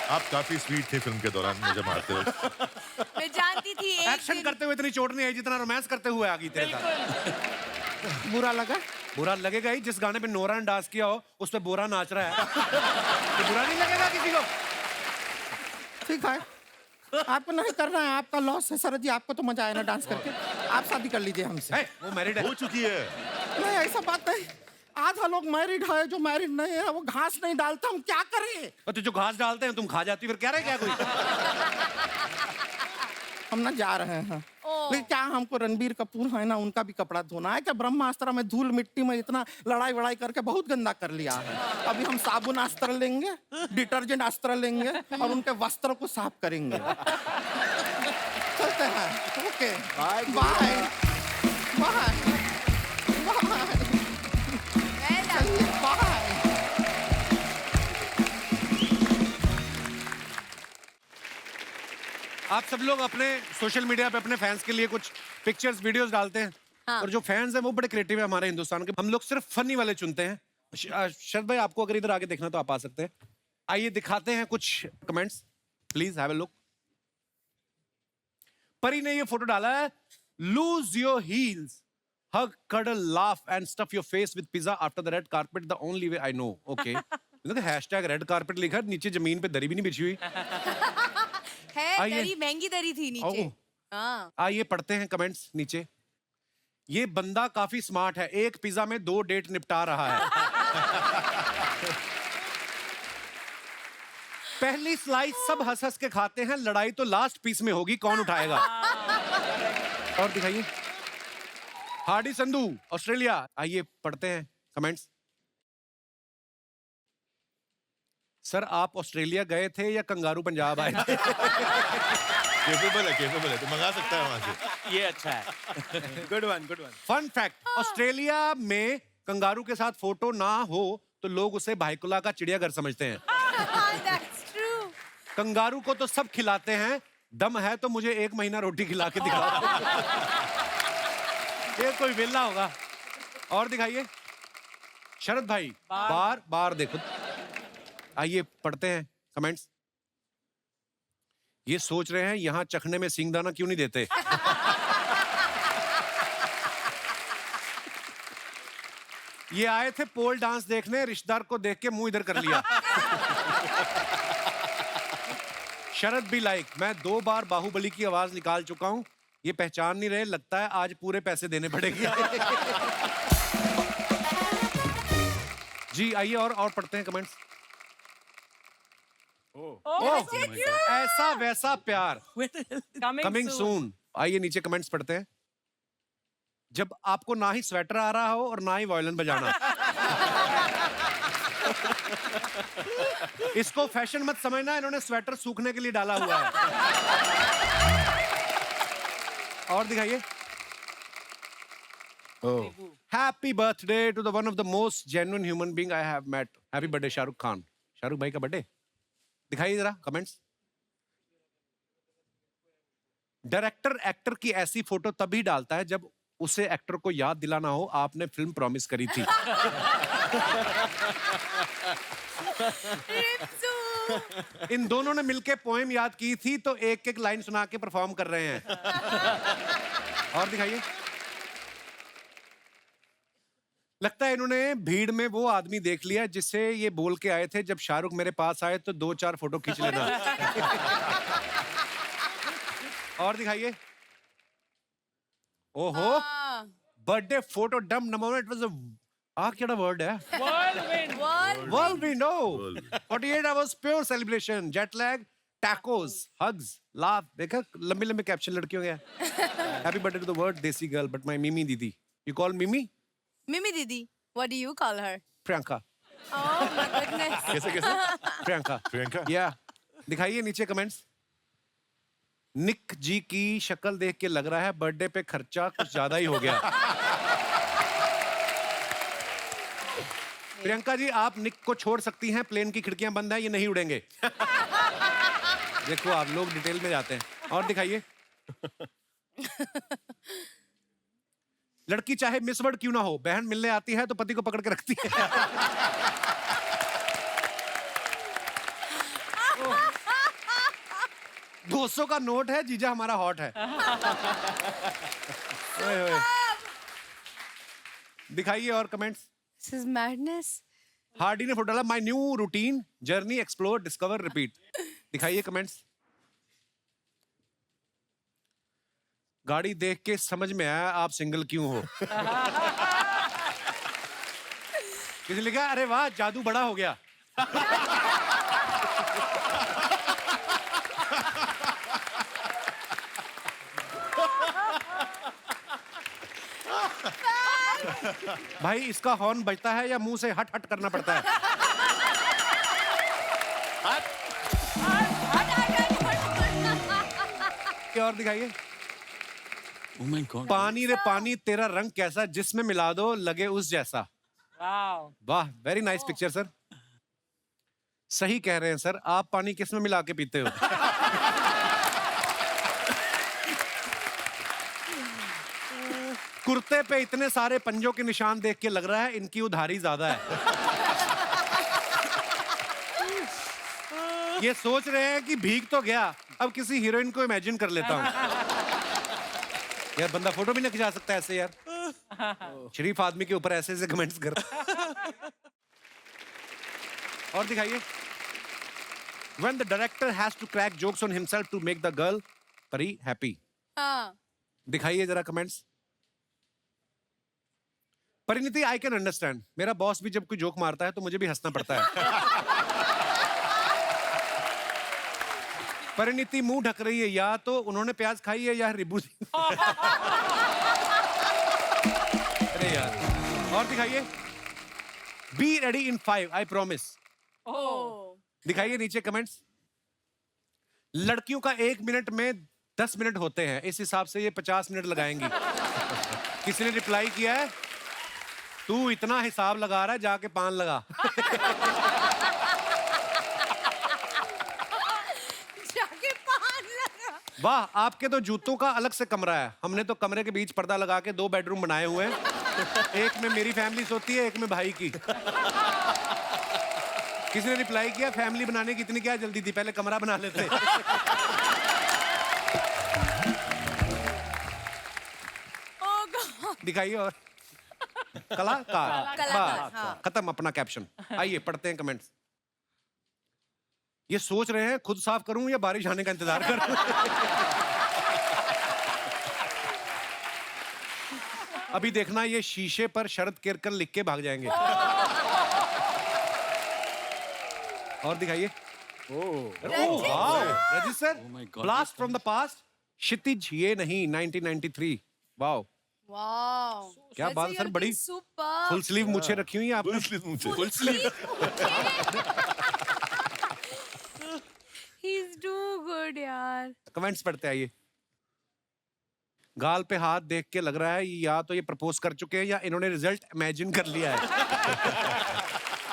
आप काफी स्वीट थे फिल्म के दौरान मुझे मारते वक्त। मैं जानती थी एक्शन करते हुए इतनी चोट नहीं आई जितना रोमांस करते हुए आ गई तेरे साथ। बुरा लगा? बुरा लगेगा ही, जिस गाने पे नोरा ने डांस किया हो उस पे बोरा नाच रहा है। तो बुरा नहीं लगेगा किसी को। ठीक है, आपको नहीं करना है, आपका लॉस है शरद जी। आपको तो मजा आया ना डांस करके, आप शादी कर लीजिए हमसे। वो मैरिड है। हो चुकी है। नहीं, ऐसा बात नहीं। आधा लोग मैरिड है, जो मैरिड नहीं है वो घास नहीं डालता, हम क्या करें? और तो जो घास डालते हैं तुम खा जाती, फिर क्या रहे क्या कोई। हम ना जा रहे हैं, लेकिन क्या हमको रणबीर कपूर है ना, उनका भी कपड़ा धोना है। क्या ब्रह्मास्त्र में धूल मिट्टी में इतना लड़ाई वड़ाई करके बहुत गंदा कर लिया है। अभी हम साबुन अस्त्र लेंगे, डिटर्जेंट अस्त्र लेंगे और उनके वस्त्र को साफ करेंगे। चलते हैं। Okay, bye bye bye bye. आप सब लोग अपने सोशल मीडिया पे अपने फैंस के लिए कुछ पिक्चर्स वीडियोस डालते हैं। हाँ। और जो फैंस हैं वो बड़े क्रिएटिव है हमारे हिंदुस्तान के। हम लोग सिर्फ फनी वाले चुनते हैं। शरद भाई, आपको अगर इधर आगे देखना तो आप आ सकते हैं। आइए दिखाते हैं कुछ comments, please have a look. परी ने ये फोटो डाला है, lose your heels, hug, cuddle, laugh and stuff your face with pizza after the red carpet, the only way I know. Okay. देखो हैशटैग रेड कारपेट लिखा है, नीचे जमीन पे दरी भी नहीं बिछी हुई है। आइए। दरी महंगी दरी थी नीचे। ओह। हाँ। आइए पढ़ते हैं कमेंट्स नीचे। ये बंदा काफी स्मार्ट है, एक पिज्जा में 2 डेट निपटा रहा है। पहली स्लाइस सब हंस हंस के खाते हैं, लड़ाई तो लास्ट पीस में होगी, कौन उठाएगा। और दिखाइए। Hardy Sandhu, Australia. आइए पढ़ते हैं कमेंट्स। सर आप ऑस्ट्रेलिया गए थे या कंगारू पंजाब आए थे? केपेबल है तो मंगा सकता है वहां से। ये अच्छा है। Good one, good one. Fun fact, Australia में कंगारू के साथ फोटो ना हो तो लोग उसे भाईकुला का चिड़ियाघर समझते हैं। That's true. कंगारू को तो सब खिलाते हैं, दम है तो मुझे 1 महीना रोटी खिला के दिखाओ। ये कोई वेला होगा। और दिखाइए। शरद भाई, बार बार देखो। आइए पढ़ते हैं कमेंट्स। ये सोच रहे हैं यहां चखने में सिंगदाना क्यों नहीं देते। ये आए थे पोल डांस देखने, रिश्तेदार को देख के मुंह इधर कर लिया। शरद भी लाइक, मैं 2 बार बाहुबली की आवाज निकाल चुका हूं, ये पहचान नहीं रहे, लगता है आज पूरे पैसे देने पड़ेंगे। जी आइए और पढ़ते हैं कमेंट्स। ऐसा वैसा प्यार कमिंग सून। आइए नीचे कमेंट्स पढ़ते हैं। जब आपको ना ही स्वेटर आ रहा हो और ना ही वायलिन बजाना। इसको फैशन मत समझना, इन्होंने स्वेटर सूखने के लिए डाला हुआ है। और दिखाइए। Happy birthday to the one of the most genuine human being I have met. Happy birthday Shahrukh Khan. Shahrukh भाई का बर्थडे दिखाइए जरा कमेंट्स। डायरेक्टर एक्टर की ऐसी फोटो तभी डालता है जब उसे एक्टर को याद दिलाना हो आपने फिल्म प्रॉमिस करी थी। इन दोनों ने मिलके पोएम याद की थी तो एक एक लाइन सुना के परफॉर्म कर रहे हैं। और दिखाइए। लगता है इन्होंने भीड़ में वो आदमी देख लिया जिससे ये बोल के आए थे, जब शाहरुख मेरे पास आए तो 2-4 फोटो खींच लेना। और दिखाइए। ओहो, बर्थडे फोटो डम नंबर, इट वाज अ क्या वर्ड है? Whirlwind. Oh, 48 hours pure celebration, jet lag, tacos, hugs, laugh. देखा लंबे लंबे कैप्शन लड़कियों के। Happy birthday to the word देसी girl, but my Mimi दीदी. You call Mimi? Mimi Didi. What do you call her? Priyanka. Oh my goodness. कैसे प्रियंका। प्रियंका? या दिखाइए नीचे कमेंट्स। निक जी की शक्ल देख के लग रहा है बर्थडे पे खर्चा कुछ ज्यादा ही हो गया। प्रियंका जी, आप निक को छोड़ सकती हैं, प्लेन की खिड़कियां बंद हैं, ये नहीं उड़ेंगे। देखो आप लोग डिटेल में जाते हैं। और दिखाइए। लड़की चाहे मिस वर्ल्ड क्यों ना हो, बहन मिलने आती है तो पति को पकड़ के रखती है। 200 का नोट है, जीजा हमारा हॉट है। ओए ओए। दिखाइए और comments. This is madness. Hardy ने फोटो डाला, my new routine, journey, explore, discover, repeat. दिखाइए कमेंट्स। गाड़ी देख के समझ में आया आप सिंगल क्यों हो। किसी ने लिखा, अरे वाह जादू बड़ा हो गया। भाई इसका हॉर्न बजता है या मुंह से हट हट करना पड़ता है? क्या और दिखाइए। Oh my God. पानी रे पानी तेरा रंग कैसा, जिसमें मिला दो लगे उस जैसा। वाह, वेरी नाइस पिक्चर सर। सही कह रहे हैं सर, आप पानी किस में मिला के पीते हो? कुर्ते पे इतने सारे पंजों के निशान देख के लग रहा है इनकी उधारी ज्यादा है। ये सोच रहे हैं कि भीग तो गया, अब किसी हीरोइन को इमेजिन कर लेता हूँ। यार बंदा फोटो भी नहीं खिंचा सकता ऐसे यार। शरीफ आदमी के ऊपर ऐसे ऐसे कमेंट्स कर। और दिखाइए। When the director has to crack jokes on himself to make the girl Pari happy. हाँ. दिखाइए जरा comments. Parineeti, I can understand. मेरा बॉस भी जब कोई जोक मारता है तो मुझे भी हंसना पड़ता है। परिणीति मुंह ढक रही है, या तो उन्होंने प्याज खाई है या रिबू। अरे यार। और दिखाइए। Be ready in 5, I promise. दिखाइए नीचे कमेंट्स। लड़कियों का 1 मिनट में 10 मिनट होते हैं, इस हिसाब से ये 50 मिनट लगाएंगी। किसी ने रिप्लाई किया है, तू इतना हिसाब लगा रहा है, जाके पान लगा। जाके पान लगा। वाह, आपके तो जूतों का अलग से कमरा है। हमने तो कमरे के बीच पर्दा लगा के 2 बेडरूम बनाए हुए हैं। एक में मेरी फैमिली सोती है, एक में भाई की। किसी ने रिप्लाई किया, फैमिली बनाने की इतनी क्या जल्दी थी, पहले कमरा बना लेते। Oh God. दिखाइए और कलाकार। कलाकार, हाँ. खत्म अपना कैप्शन। आइए पढ़ते हैं कमेंट्स। ये सोच रहे हैं खुद साफ करूं या बारिश आने का इंतजार करूं। अभी देखना, ये शीशे पर शरद केरकर लिख के भाग जाएंगे। और दिखाइए। Register my God. Blast from the past, Kshitij ये नहीं 1993। Wow, Wow. क्या बात है सर, बड़ी सुपर. फुल स्लीव मुझे रखी हुई है आपने। Full sleeve. He's too good यार. कमेंट्स पढ़ते आइए। गाल पे हाथ देख के लग रहा है या तो ये प्रपोज कर चुके हैं या इन्होंने रिजल्ट इमेजिन कर लिया है।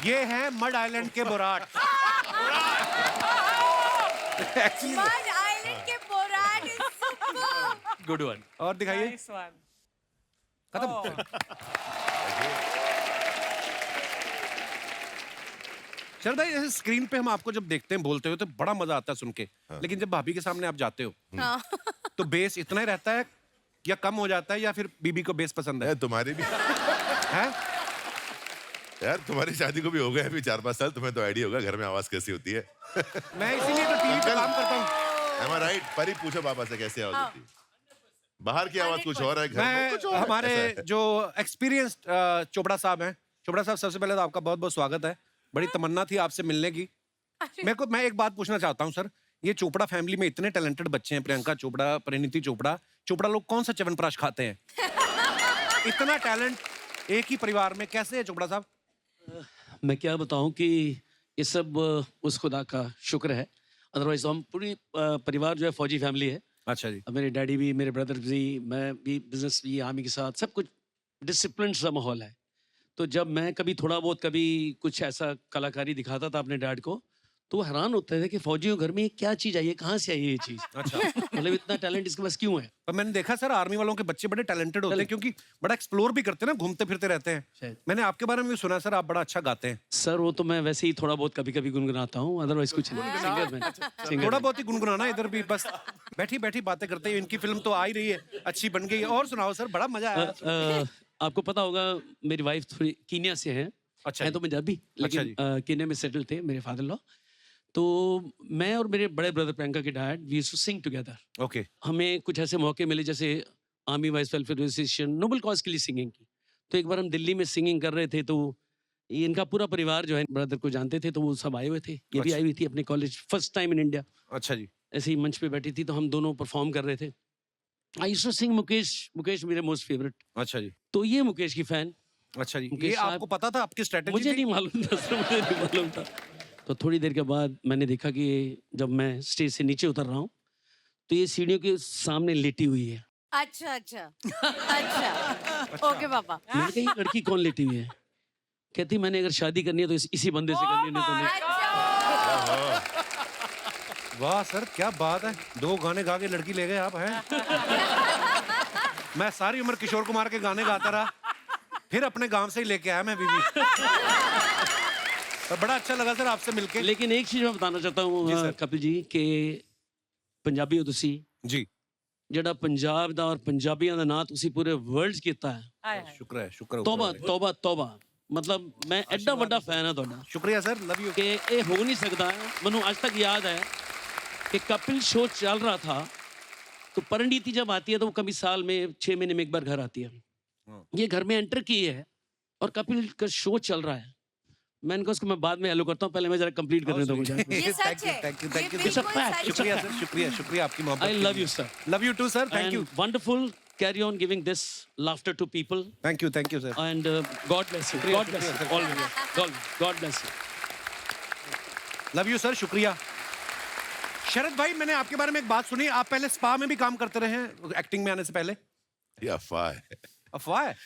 ये है मड आइलैंड के बोराट। एक्चुअली Mud Island के Borat is super. Good one. और दिखाइए। Nice one. खत्म। शरदा, जैसे स्क्रीन पे हम आपको जब देखते हैं बोलते हुए तो बड़ा मजा आता है सुन के, लेकिन जब भाभी के सामने आप जाते हो हाँ. तो बेस इतना ही रहता है या कम हो जाता है, या फिर बीबी को बेस पसंद है? यार तुम्हारी भी, हैं? यार तुम्हारी शादी को भी हो गया अभी 4-5 साल, तुम्हें तो आइडिया होगा घर में आवाज कैसी होती है। मैं इसीलिए तो टीवी पे काम करता हूँ। Am I right? परी पूछो पापा से कैसी आवाज होती है। बाहर की आवाज कुछ और है, घर में कुछ और है। हमारे ऐसा है। जो एक्सपीरियंस्ड चोपड़ा साहब हैं, चोपड़ा साहब सबसे पहले तो आपका बहुत बहुत स्वागत है। बड़ी तमन्ना थी आपसे मिलने की। मैं एक बात पूछना चाहता हूँ सर, ये चोपड़ा फैमिली में इतने टैलेंटेड बच्चे हैं, प्रियंका चोपड़ा, परिणीति चोपड़ा, चोपड़ा लोग कौन सा च्यवनप्राश खाते हैं? इतना टैलेंट एक ही परिवार में कैसे है चोपड़ा साहब? मैं क्या बताऊं कि ये सब उस खुदा का शुक्र है। अदरवाइज हम पूरी परिवार जो है फौजी फैमिली है। अच्छा जी। अब मेरे डैडी भी, मेरे ब्रदर भी, मैं भी बिजनेस भी, आर्मी के साथ सब कुछ डिसिप्लिन सा माहौल है। तो जब मैं कभी थोड़ा बहुत कभी कुछ ऐसा कलाकारी दिखाता था अपने डैड को, तो वो हैरान होते थे कि फौजियों घर में ये क्या चीज आई है, कहाँ से आई है ये चीज। अच्छा। मतलब इतना टैलेंट इसके पास क्यों है? पर मैंने देखा सर आर्मी वालों के बच्चे बड़े टैलेंटेड होते हैं क्योंकि बड़ा एक्सप्लोर भी करते हैं ना, घूमते फिरते रहते हैं। शायद। मैंने आपके बारे में भी सुना सर, आप बड़ा अच्छा गाते हैं। सर वो तो मैं वैसे ही थोड़ा बहुत कभी कभी गुनगुनाता हूँ, अदरवाइज कुछ नहीं। सिंगर में सिंगर थोड़ा बहुत ही गुनगुनाना इधर भी, बस बैठी बैठी बातें करते हैं। इनकी फिल्म तो आ ही रही है, अच्छी बन गई है। और सुनाओ सर, बड़ा मजा आया। आपको पता होगा मेरी वाइफ थोड़ी कीनिया से है। अच्छा है जी। तो पंजाबी, लेकिन जी। कीनिया में सेटल थे मेरे फादर लॉ। तो मैं और मेरे बड़े ब्रदर प्रियंका के dad we used to sing together. Okay. हमें कुछ ऐसे मौके मिले जैसे army wives welfare association, noble cause के लिए सिंगिंग की। तो एक बार हम दिल्ली में सिंगिंग कर रहे थे, तो ये इनका पूरा परिवार जो है ब्रदर को जानते थे, तो वो सब आए हुए थे। ये भी अच्छा। आई हुई थी अपने college, first time in India. अच्छा जी। ऐसे ही मंच पे बैठी थी, तो हम दोनों परफॉर्म कर रहे थे। I used to sing Mukesh, Mukesh मेरे मोस्ट फेवरेट। अच्छा जी। तो ये मुकेश की फैन। अच्छा जी, मुकेश ये साहब- आपको पता था, आपकी स्ट्रेटेजी मुझे थी? नहीं मालूम था सर, मुझे नहीं मालूम था। तो थोड़ी देर के बाद मैंने देखा कि जब मैं स्टेज से नीचे उतर रहा हूँ, तो ये सीढ़ियों के सामने लेटी हुई है। अच्छा अच्छा अच्छा ओके पापा। मैंने कहा ये लड़की कौन लेटी हुई है? कहती मैंने अगर शादी करनी है तो इसी बंदे से करनी है, नहीं तो नहीं। अच्छा वाह सर, क्या बात है। 2 गाने गा के लड़की ले गए आप हैं। मैं सारी उम्र किशोर कुमार के गाने गाता रहा, फिर अपने गांव से ही लेके आया मैं बीवी। और बड़ा अच्छा लगा सर आपसे मिलके। लेकिन एक चीज मैं बताना चाहता जी हूँ सर। कपिल जी कि पंजाबी हो तुसी, जी, ਜਿਹੜਾ ਪੰਜਾਬ ਦਾ ਔਰ ਪੰਜਾਬੀਆਂ ਦਾ ਨਾਂ ਤੁਸੀਂ ਪੂਰੇ ਵਰਲਡ 'ਚ ਕੀਤਾ ਹੈ। शुक्र है, शुक्र है। ਤੌਬਾ ਤੌਬਾ ਤੌਬਾ, ਮਤਲਬ ਮੈਂ ਐਡਾ ਵੱਡਾ ਫੈਨ ਹਾਂ ਤੁਹਾਡਾ शुक्रिया सर, लव यू। कि ये हो नहीं सकता। मनु आज तक याद है कि कपिल शो चल रहा था, तो परिणीति जब आती है तो वो कभी साल में 6 महीने में एक बार घर आती है। ये घर में एंटर की है और कपिल का शो चल रहा है। मैंने कहा उसको मैं बाद में हेलो करता हूँ, पहले मैं जरा कंप्लीट करने दो मुझे। ये सच है, थैंक यू, ये थैंक यू। बिल्कुल fact, सच शुक्रिया है। सर, शुक्रिया, शुक्रिया आपकी मोहब्बत। I love you, sir. Love you too sir, thank you, And wonderful, carry on giving this laughter to people, thank you sir. and God bless you. God bless you. Always. God bless you. Love you sir, शुक्रिया। शरद भाई, मैंने आपके बारे में एक बात सुनी, आप पहले स्पा में भी काम करते रहे हैं एक्टिंग में आने से पहले। ये अफवाह है। अफवाह है?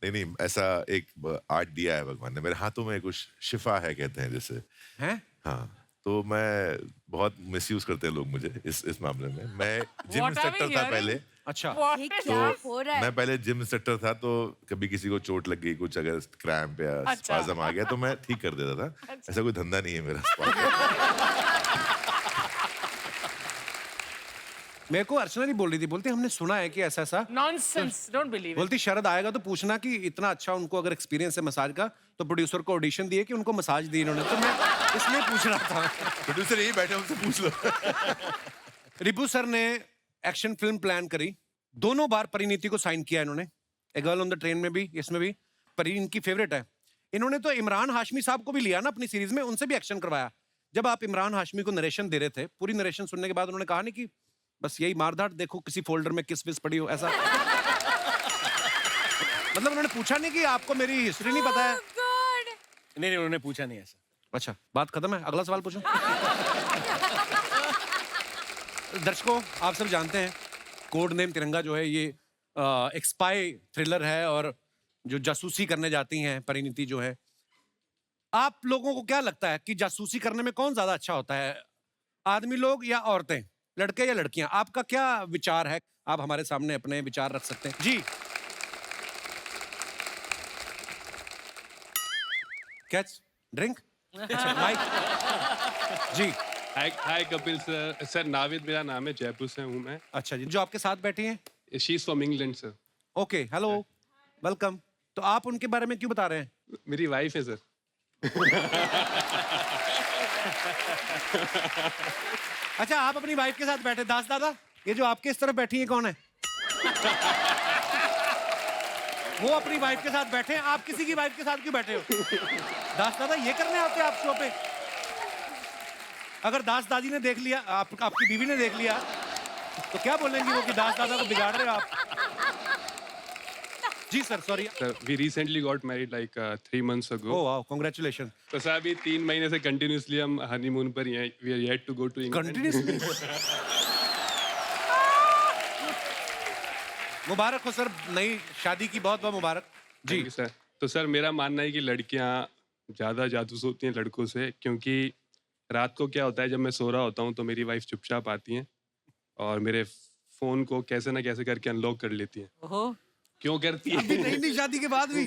नहीं, ऐसा एक आर्ट दिया है भगवान ने मेरे हाथों में, कुछ शिफा है कहते हैं जैसे। हैं? हाँ, तो मैं बहुत मिसयूज करते हैं लोग मुझे इस मामले में। मैं जिम इंस्ट्रक्टर था पहले। अच्छा। ये क्या हो रहा है? मैं पहले जिम इंस्ट्रक्टर था, तो कभी किसी को चोट लग गई, कुछ अगर क्रैम्प या स्पाज़म आ गया तो मैं ठीक कर देता था। ऐसा कोई धंधा नहीं है मेरा स्पा का। मेरे को अर्चना नहीं बोल रही थी, बोलती हमने सुना है कि ऐसा ऐसा। Nonsense. Don't believe it. बोलती शरद आएगा तो पूछना कि इतना अच्छा उनको अगर एक्सपीरियंस है मसाज का, तो प्रोड्यूसर को ऑडिशन दिए कि उनको मसाज दी इन्होंने, तो मैं इसलिए पूछ रहा था। प्रोड्यूसर यही बैठे, उनसे पूछ लो। रिपू सर ने एक्शन फिल्म प्लान करी, दोनों बार परिणीति को साइन किया इन्होंने। A girl on the train में भी, इसमें भी। परी इनकी फेवरेट है। इन्होंने तो इमरान हाशमी साहब को भी लिया ना अपनी सीरीज में, उनसे भी एक्शन करवाया। जब आप इमरान हाशमी को नरेशन दे रहे थे, पूरी नरेशन सुनने के बाद उन्होंने कहा नहीं कि बस यही मारधाड़, देखो किसी फोल्डर में किस विस पड़ी हो, ऐसा। मतलब उन्होंने पूछा नहीं कि आपको मेरी हिस्ट्री नहीं पता है? गॉड नहीं उन्होंने पूछा नहीं ऐसा। अच्छा, बात खत्म है, अगला सवाल पूछो। दर्शकों, आप सब जानते हैं कोड नेम तिरंगा जो है ये एक स्पाई थ्रिलर है, और जो जासूसी करने जाती हैं परिणीति जो है। आप लोगों को क्या लगता है कि जासूसी करने में कौन ज्यादा अच्छा होता है, आदमी लोग या औरतें, लड़के या लड़कियां? आपका क्या विचार है? आप हमारे सामने अपने विचार रख सकते हैं जी। कैच ड्रिंक माइक जी। हाय कपिल सर। सर नाविद मेरा नाम है, जयपुर से हूँ मैं। अच्छा जी, जो आपके साथ बैठी हैं? She is from England sir. Okay, hello, welcome. तो आप उनके बारे में क्यों बता रहे हैं? मेरी वाइफ है सर। अच्छा, आप अपनी वाइफ के साथ बैठे। दास दादा, ये जो आपके इस तरफ बैठी है कौन है? वो अपनी वाइफ के साथ बैठे हैं, आप किसी की वाइफ के साथ क्यों बैठे हो? दास दादा, ये करने आते हैं आप शो पे? अगर दास दादी ने देख लिया, आपकी बीवी ने देख लिया, तो क्या बोलेंगी वो कि दास दादा को बिगाड़ रहे हो आप? जी sir, sorry. Sir we recently got married like 3 months ago। Oh wow, congratulation. तो सर अभी 3 महीने से कंटिन्यूसली हम हनीमून पर ही हैं। We are yet to go to England. Continuously. मुबारक हो सर, नई शादी की बहुत बहुत मुबारक जी। सर तो सर मेरा मानना है कि लड़कियां ज़्यादा जासूस होती हैं लड़कों से, क्योंकि रात को क्या होता है, जब मैं सो रहा होता हूँ तो मेरी वाइफ चुपचाप आती हैं और मेरे फ़ोन को कैसे ना कैसे करके अनलॉक कर लेती हैं। ओहो क्यों करती अभी है? नई शादी के बाद भी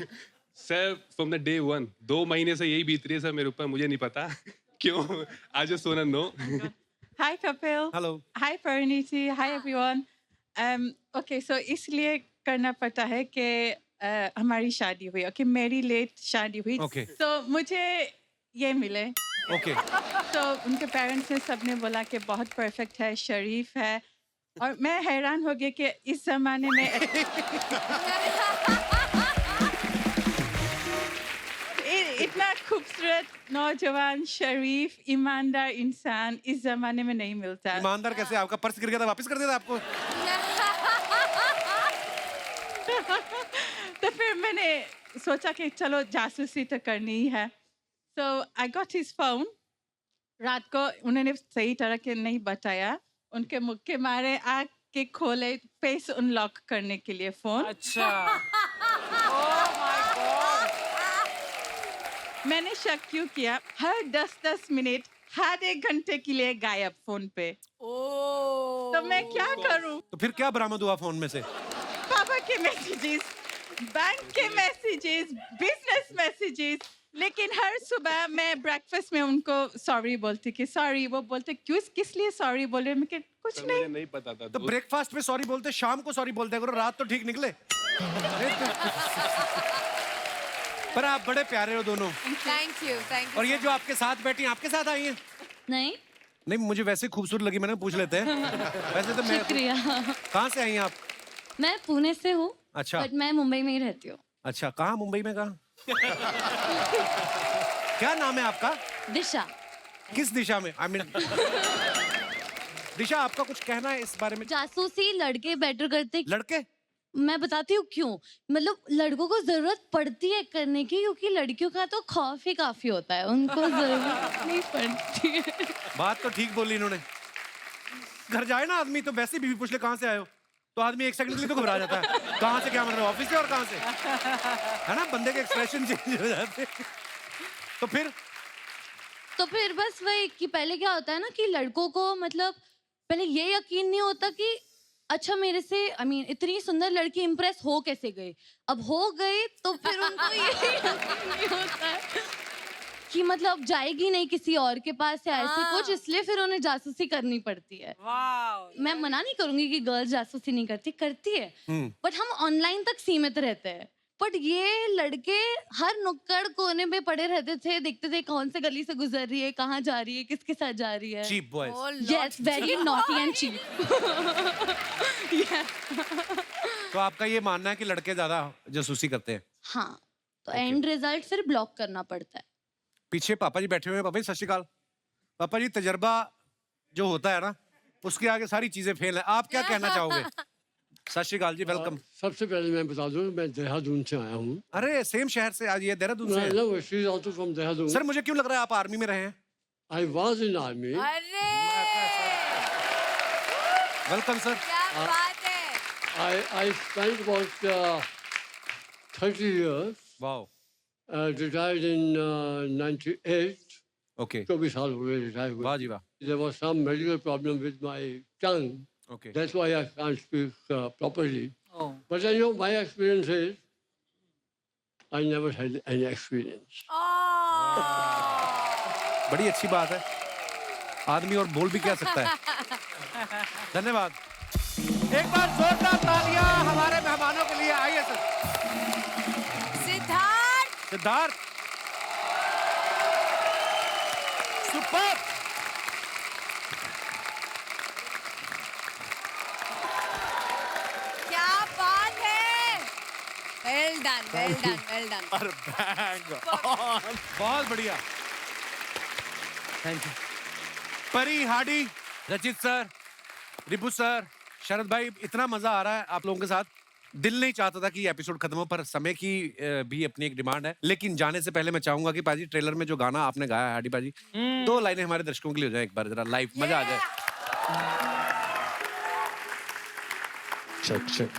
sir from the day one 2 महीने से यही बीत रही है सर मेरे ऊपर, मुझे नहीं पता क्यों। I just want to know. Hi Kapil. Hello Hi Pariniti. Hi everyone. Okay, so इसलिए करना पड़ता है कि हमारी शादी हुई। Okay, मेरी लेट शादी हुई। Okay. So मुझे ये मिले। ओके तो उनके पेरेंट्स ने सबने बोला कि बहुत परफेक्ट है, शरीफ है, और मैं हैरान हो गई कि इस जमाने में इतना खूबसूरत नौजवान शरीफ ईमानदार इंसान इस जमाने में नहीं मिलता। ईमानदार कैसे? आपका पर्स गिर गया था, वापस कर देता आपको? तो फिर मैंने सोचा कि चलो जासूसी तो करनी ही है। So I got his phone. रात को उन्होंने सही तरह के नहीं बताया, उनके मुख के मारे आग के खोले फेस अनलॉक करने के लिए फोन। अच्छा ओह माय गॉड मैंने शक क्यों किया, हर 10-10 मिनट हर 1 घंटे के लिए गायब फोन पे। ओह तो मैं क्या करूं? तो फिर क्या बरामद हुआ फोन में से? पापा के मैसेजेस, बैंक के मैसेजेस, बिजनेस मैसेजेस, लेकिन हर सुबह मैं ब्रेकफास्ट में उनको सॉरी बोलती कि सॉरी, वो बोलते क्यों, किस लिए सॉरी बोले, मैं कि कुछ सर नहीं। मुझे नहीं पता था। तो ब्रेकफास्ट में सॉरी बोलते, शाम को सॉरी बोलते करो, रात तो ठीक निकले। पर आप बड़े प्यारे हो दोनों। थैंक यू और ये जो आपके साथ बैठी हैं, आपके साथ आई हैं? नहीं नहीं, मुझे वैसे खूबसूरत लगी, मैंने पूछ लेते हैं। वैसे तो मैं, शुक्रिया। कहाँ से आई हैं आप? मैं पुणे से हूँ। अच्छा। बट मैं मुंबई में ही रहती हूँ। अच्छा, कहाँ? मुंबई में कहाँ? क्या नाम है आपका? दिशा। किस दिशा में? I mean, दिशा, आपका कुछ कहना है इस बारे में? जासूसी लड़के बेटर करते। लड़के? मैं बताती हूँ क्यों। मतलब लड़कों को जरूरत पड़ती है करने की, क्योंकि लड़कियों का तो खौफ ही काफी होता है, उनको जरूरत नहीं पड़ती है। बात तो ठीक बोली इन्होंने। घर जाए ना आदमी तो वैसे बीवी पूछ ले कहाँ से आए हो, तो आदमी 1 सेकंड के लिए तो घबरा जाता है। कहाँ से, क्या मतलब, ऑफिस से और कहाँ से, है ना? बंदे के एक्सप्रेशन चेंज हो जाते हैं। तो फिर बस वही कि पहले क्या होता है ना कि लड़कों को मतलब पहले ये यकीन नहीं होता कि अच्छा मेरे से इतनी सुंदर लड़की इम्प्रेस हो कैसे गई। अब हो गई तो फिर उनको ये यकीन नहीं होता है कि मतलब जाएगी नहीं किसी और के पास या ऐसे कुछ, इसलिए फिर उन्हें जासूसी करनी पड़ती है। वाओ मैं मना नहीं करूंगी कि गर्ल्स जासूसी नहीं करती है, बट हम ऑनलाइन तक सीमित रहते हैं। बट ये लड़के हर नुक्कड़ कोने में पड़े रहते थे, देखते थे कौन से गली से गुजर रही है, कहाँ जा रही है, किसके साथ जा रही है। Cheap boys. Yes, very naughty and cheap. तो आपका ये मानना है कि लड़के ज्यादा जासूसी करते हैं? हाँ, तो एंड रिजल्ट फिर ब्लॉक करना पड़ता है। पीछे पापा जी बैठे हुए हैं। पापा जी सत श्री अकाल। पापा जी, तजर्बा जो होता है ना, उसके आगे सारी चीजें फेल है। आप क्या कहना चाहोगे? सत श्री अकाल जी, वेलकम। सबसे पहले मैं बता दूं मैं देहरादून से आया हूँ। अरे सेम शहर से, आज ये देहरादून से हैं। देहरादून। सर मुझे क्यों लग रहा है आप आर्मी में रहे हैं? I was in army. अरे वेलकम सर। क्या बात है। I spent about 30 years. Wow. Retired in 98. Okay. 24 साल हुए रिटायर हुए। वाह जी वाह। There was some medical problem with my tongue. Okay. That's why I can't speak properly. Oh. But I know my experience is I never had any experience. बड़ी अच्छी बात है। आदमी और बोल भी क्या सकता है। धन्यवाद। एक बार जोरदार तालियां हमारे मेहमानों के लिए। आइए सर। सिद्धार्थ सिद्धार्थ, सुपर। क्या बात है। Well done well done well done. और बैंग ऑन। बहुत बढ़िया। Thank you. परी, हाडी, रचित सर, रिपु सर, शरद भाई, इतना मजा आ रहा है आप लोगों के साथ। दिल नहीं चाहता था कि ये एपिसोड खत्म हो, पर समय की भी अपनी एक डिमांड है। लेकिन जाने से पहले मैं चाहूंगा कि पाजी ट्रेलर में जो गाना आपने गाया है हाडी पाजी, 2 लाइनें हमारे दर्शकों के लिए हो जाए एक बार, जरा लाइव मजा आ जाए। Check.